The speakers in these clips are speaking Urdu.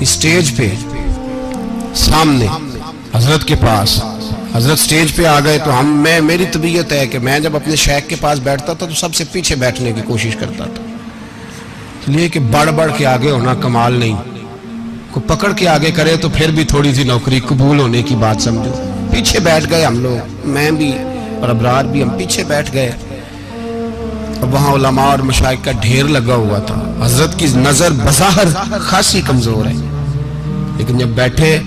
اسٹیج پہ سامنے حضرت کے پاس، حضرت سٹیج پہ آ گئے تو میری طبیعت ہے کہ میں جب اپنے شیخ کے پاس بیٹھتا تھا تو سب سے پیچھے بیٹھنے کی کوشش کرتا تھا، اس لیے کہ بڑھ بڑھ کے آگے ہونا کمال نہیں، کو پکڑ کے آگے کرے تو پھر بھی تھوڑی سی نوکری قبول ہونے کی بات سمجھو۔ پیچھے بیٹھ گئے ہم لوگ، میں بھی اور ابرار بھی، ہم پیچھے بیٹھ گئے۔ اب وہاں علماء اور مشائخ کا ڈھیر لگا ہوا تھا، حضرت کی نظر بظاہر خاصی کمزور ہے، لیکن جب بیٹھے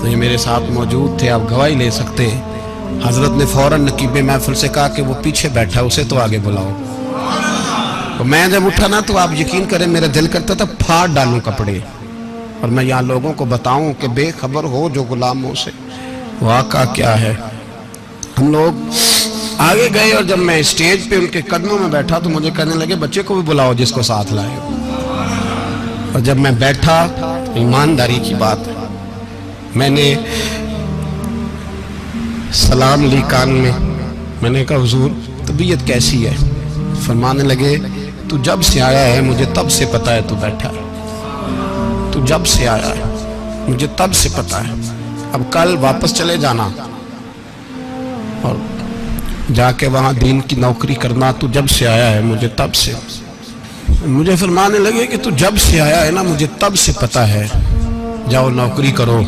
تو یہ میرے ساتھ موجود تھے، آپ گواہی لے سکتے ہیں، حضرت نے فوراً نقیب محفل سے کہا کہ وہ پیچھے بیٹھا اسے تو آگے بلاؤ۔ تو میں جب اٹھا نا تو آپ یقین کریں میرا دل کرتا تھا پھاڑ ڈالوں کپڑے اور میں یہاں لوگوں کو بتاؤں کہ بے خبر ہو جو غلاموں سے واقعہ کیا ہے۔ ہم لوگ آگے گئے اور جب میں اسٹیج پہ ان کے قدموں میں بیٹھا تو مجھے کہنے لگے بچے کو بھی بلاؤ جس کو ساتھ لائے ہو۔ اور جب میں بیٹھا ایمانداری کی بات ہے، میں نے سلام لی کان میں نے کہا حضور طبیعت کیسی ہے؟ فرمانے لگے تو جب سے آیا ہے مجھے تب سے پتا ہے تو بیٹھا ہے، تو جب سے آیا ہے مجھے تب سے پتا ہے، اب کل واپس چلے جانا اور جا کے وہاں دین کی نوکری کرنا، تو جب سے آیا ہے مجھے تب سے۔ مجھے فرمانے لگے کہ تو جب سے آیا ہے نا مجھے تب سے پتا ہے، جاؤ نوکری کرو۔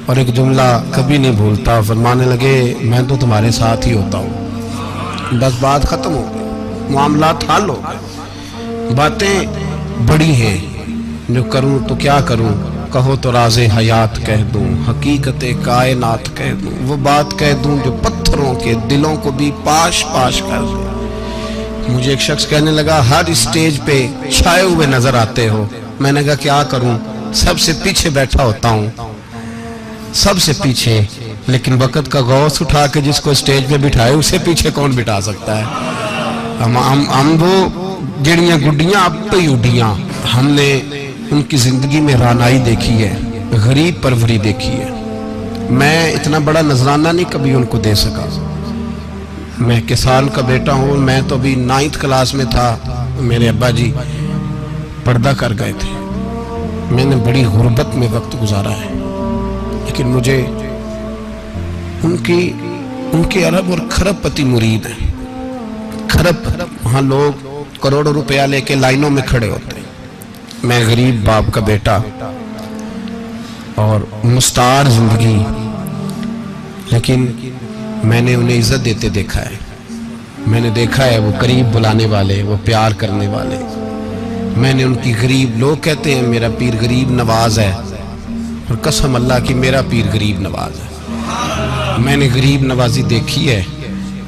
اور ایک جملہ کبھی نہیں بھولتا، فرمانے لگے میں تو تمہارے ساتھ ہی ہوتا ہوں، بس بات ختم ہو گئی، معاملات حل ہو گئے، باتیں بڑی ہیں، جو کروں تو کیا کروں، کہو تو راز حیات کہہ دوں، حقیقت کائنات کہہ دوں، وہ بات کہہ دوں جو پتھروں کے دلوں کو بھی پاش پاش کر دے۔ مجھے ایک شخص کہنے لگا ہر اسٹیج پہ چھائے ہوئے نظر آتے ہو۔ میں نے کہا کیا کروں، سب سے پیچھے بیٹھا ہوتا ہوں، سب سے پیچھے، لیکن وقت کا غوث اٹھا کے جس کو اسٹیج پہ بٹھائے اسے پیچھے کون بٹھا سکتا ہے؟ ہم وہ گڑیاں گڈیاں اب پہ ہی اڈیاں، ہم نے ان کی زندگی میں رانائی دیکھی ہے، غریب پروری دیکھی ہے۔ میں اتنا بڑا نذرانہ نہیں کبھی ان کو دے سکا، میں کسان کا بیٹا ہوں، میں تو ابھی 9th کلاس میں تھا، میرے ابا جی پردہ کر گئے تھے، میں نے بڑی غربت میں وقت گزارا ہے، لیکن مجھے ان کے ارب اور کھرب پتی مرید ہیں۔ کھرب وہاں لوگ کروڑوں روپیہ لے کے لائنوں میں کھڑے ہوتے ہیں، میں غریب باپ کا بیٹا اور مستعار زندگی، لیکن میں نے انہیں عزت دیتے دیکھا ہے، میں نے دیکھا ہے وہ قریب بلانے والے، وہ پیار کرنے والے، میں نے ان کی غریب، لوگ کہتے ہیں میرا پیر غریب نواز ہے، اور قسم اللہ کی میرا پیر غریب نواز ہے۔ میں نے غریب نوازی دیکھی ہے،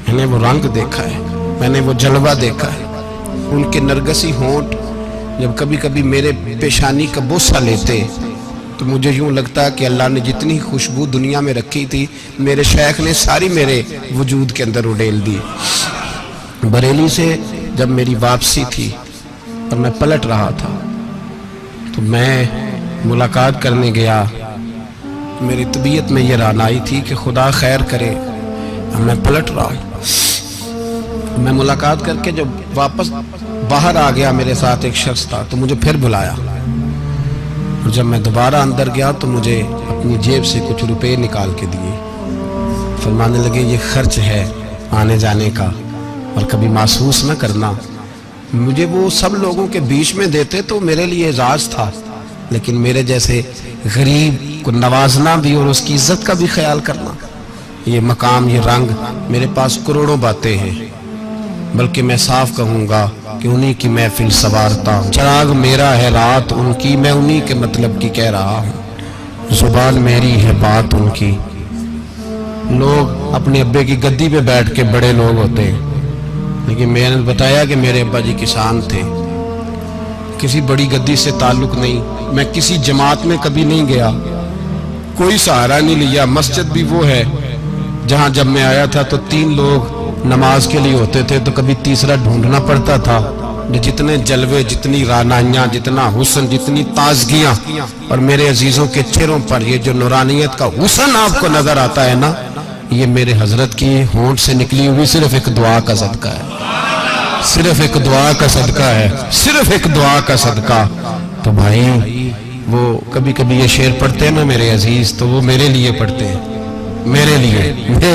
میں نے وہ رنگ دیکھا ہے، میں نے وہ جلوہ دیکھا ہے، ان کے نرگسی ہونٹ جب کبھی کبھی میرے پیشانی کا بوسہ لیتے تو مجھے یوں لگتا کہ اللہ نے جتنی خوشبو دنیا میں رکھی تھی میرے شیخ نے ساری میرے وجود کے اندر اڈیل دی۔ بریلی سے جب میری واپسی تھی اور میں پلٹ رہا تھا تو میں ملاقات کرنے گیا، میری طبیعت میں یہ رانائی تھی کہ خدا خیر کرے، میں پلٹ رہا ہوں۔ میں ملاقات کر کے جب واپس باہر آ گیا، میرے ساتھ ایک شخص تھا تو مجھے پھر بلایا، اور جب میں دوبارہ اندر گیا تو مجھے اپنی جیب سے کچھ روپے نکال کے دیے، فرمانے لگے یہ خرچ ہے آنے جانے کا اور کبھی محسوس نہ کرنا۔ مجھے وہ سب لوگوں کے بیچ میں دیتے تو میرے لیے اعزاز تھا، لیکن میرے جیسے غریب کو نوازنا بھی اور اس کی عزت کا بھی خیال کرنا، یہ مقام، یہ رنگ، میرے پاس کروڑوں باتیں ہیں، بلکہ میں صاف کہوں گا کہ انہی کی محفل سوارتا ہوں، چراغ میرا ہے رات ان کی، میں انہی کے مطلب کی کہہ رہا ہوں، زبان میری ہے بات ان کی۔ لوگ اپنے ابے کی گدی پہ بیٹھ کے بڑے لوگ ہوتے ہیں، لیکن میں نے بتایا کہ میرے ابا جی کسان تھے، کسی بڑی گدی سے تعلق نہیں، میں کسی جماعت میں کبھی نہیں گیا، کوئی سہارا نہیں لیا۔ مسجد بھی وہ ہے جہاں جب میں آیا تھا تو 3 لوگ نماز کے لیے ہوتے تھے تو کبھی تیسرا ڈھونڈنا پڑتا تھا۔ جتنے جلوے، جتنی رانائیاں، جتنا حسن، جتنی تازگیاں، اور میرے عزیزوں کے چہروں پر یہ جو نورانیت کا حسن آپ کو نظر آتا ہے نا، یہ میرے حضرت کی ہونٹ سے نکلی ہوئی صرف ایک دعا کا صدقہ ہے، صرف ایک دعا کا صدقہ ہے، صرف ایک دعا کا صدقہ۔ تو بھائی وہ کبھی کبھی یہ شعر پڑھتے ہیں نا میرے عزیز، تو وہ میرے لیے پڑھتے ہیں، میرے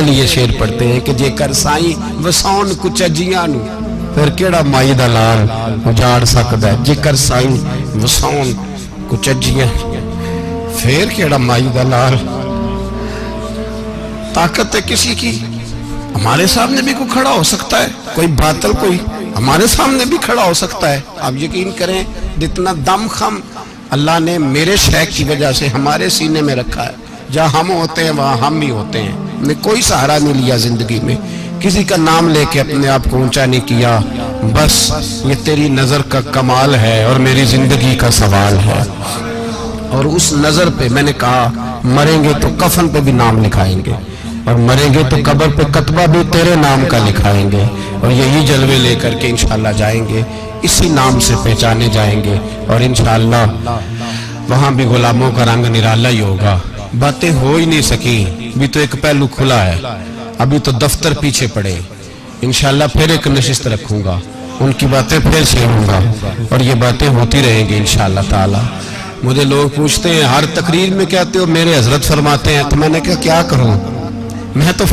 لیے شعر پڑھتے ہیں کہ جے کر سائیں وساؤن کچھ اجیاں نو پھر کیڑا مائی دا لال اجاڑ سکدا ہے، جے کر سائیں وساؤن کچھ اجیاں پھر کیڑا مائی دا لال۔ طاقت ہے کسی کی، ہمارے سامنے بھی کوئی کھڑا ہو سکتا ہے، کوئی باطل کوئی ہمارے سامنے بھی کھڑا ہو سکتا ہے۔ آپ یقین کریں جتنا دم خم اللہ نے میرے شیخ کی وجہ سے ہمارے سینے میں رکھا ہے، جہاں ہم ہوتے ہیں وہاں ہم بھی ہوتے ہیں۔ میں کوئی سہارا نہیں لیا زندگی میں، کسی کا نام لے کے اپنے آپ کو اونچا نہیں کیا، بس یہ تیری نظر کا کمال ہے اور میری زندگی کا سوال ہے۔ اور اس نظر پہ میں نے کہا مریں گے تو کفن پہ بھی نام لکھائیں گے، اور مریں گے تو قبر پہ کتبہ بھی تیرے نام کا لکھائیں گے، اور یہی جلوے لے کر کے انشاءاللہ جائیں گے، اسی نام سے پہچانے جائیں گے، اور انشاءاللہ وہاں بھی غلاموں کا رنگ نرالا ہی ہوگا۔ باتیں ہو ہی نہیں سکی، بھی تو ایک پہلو کھلا ہے، ابھی تو دفتر پیچھے پڑے، انشاءاللہ پھر ایک نشست رکھوں گا، ان کی باتیں پھر سنوں گا، اور یہ باتیں ہوتی رہیں گی انشاءاللہ تعالی۔ مجھے لوگ پوچھتے ہیں ہر تقریر میں کہتے ہو میرے حضرت فرماتے ہیں، تو میں نے کہا کیا کروں، میں تو